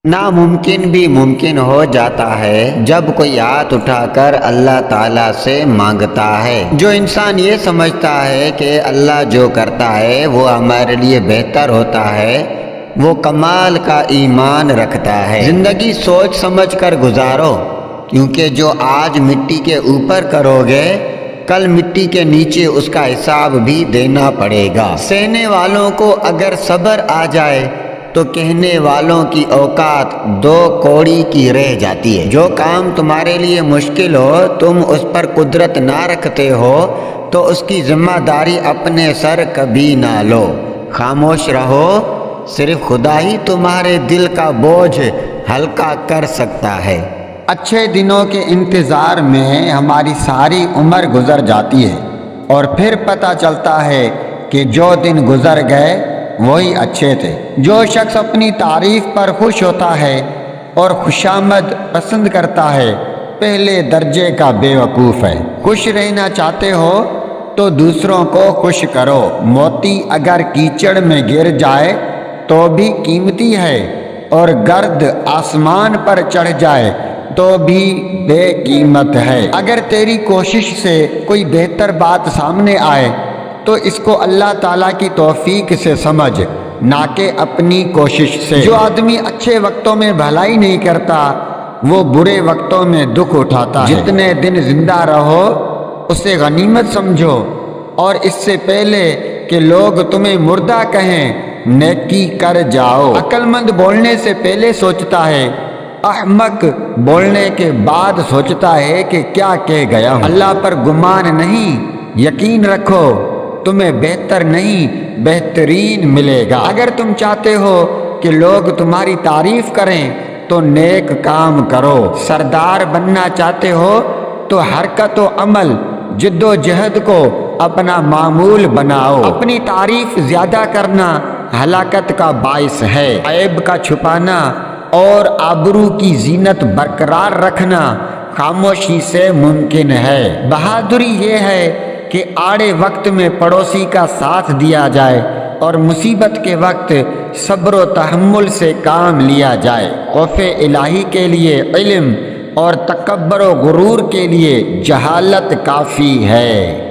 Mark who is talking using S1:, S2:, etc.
S1: ناممکن بھی ممکن ہو جاتا ہے جب کوئی ہاتھ اٹھا کر اللہ تعالیٰ سے مانگتا ہے۔ جو انسان یہ سمجھتا ہے کہ اللہ جو کرتا ہے وہ ہمارے لیے بہتر ہوتا ہے، وہ کمال کا ایمان رکھتا ہے۔ زندگی سوچ سمجھ کر گزارو، کیونکہ جو آج مٹی کے اوپر کرو گے کل مٹی کے نیچے اس کا حساب بھی دینا پڑے گا۔ سہنے والوں کو اگر صبر آ جائے تو کہنے والوں کی اوقات دو کوڑی کی رہ جاتی ہے۔ جو کام تمہارے لیے مشکل ہو، تم اس پر قدرت نہ رکھتے ہو تو اس کی ذمہ داری اپنے سر کبھی نہ لو۔ خاموش رہو، صرف خدا ہی تمہارے دل کا بوجھ ہلکا کر سکتا ہے۔
S2: اچھے دنوں کے انتظار میں ہماری ساری عمر گزر جاتی ہے اور پھر پتہ چلتا ہے کہ جو دن گزر گئے وہی اچھے تھے۔ جو شخص اپنی تعریف پر خوش ہوتا ہے اور خوشامد پسند کرتا ہے، پہلے درجے کا بے وقوف ہے۔ خوش رہنا چاہتے ہو تو دوسروں کو خوش کرو۔ موتی اگر کیچڑ میں گر جائے تو بھی قیمتی ہے، اور گرد آسمان پر چڑھ جائے تو بھی بے قیمت ہے۔ اگر تیری کوشش سے کوئی بہتر بات سامنے آئے تو اس کو اللہ تعالیٰ کی توفیق سے سمجھ، نہ کہ اپنی کوشش سے۔ جو آدمی اچھے وقتوں میں بھلائی نہیں کرتا وہ برے وقتوں میں دکھ اٹھاتا ہے۔ جتنے دن زندہ رہو اسے غنیمت سمجھو، اور اس سے پہلے کہ لوگ تمہیں مردہ کہیں نیکی کر جاؤ۔ عقل مند بولنے سے پہلے سوچتا ہے، احمق بولنے کے بعد سوچتا ہے کہ کیا کہہ گیا ہوں۔ اللہ پر گمان نہیں، یقین رکھو تمہیں بہتر نہیں بہترین ملے گا۔ اگر تم چاہتے ہو کہ لوگ تمہاری تعریف کریں تو نیک کام کرو۔ سردار بننا چاہتے ہو تو حرکت و عمل، جد و جہد کو اپنا معمول بناؤ۔ اپنی تعریف زیادہ کرنا ہلاکت کا باعث ہے۔ عیب کا چھپانا اور آبرو کی زینت برقرار رکھنا خاموشی سے ممکن ہے۔ بہادری یہ ہے کہ آڑے وقت میں پڑوسی کا ساتھ دیا جائے اور مصیبت کے وقت صبر و تحمل سے کام لیا جائے۔ خوف الہی کے لیے علم اور تکبر و غرور کے لیے جہالت کافی ہے۔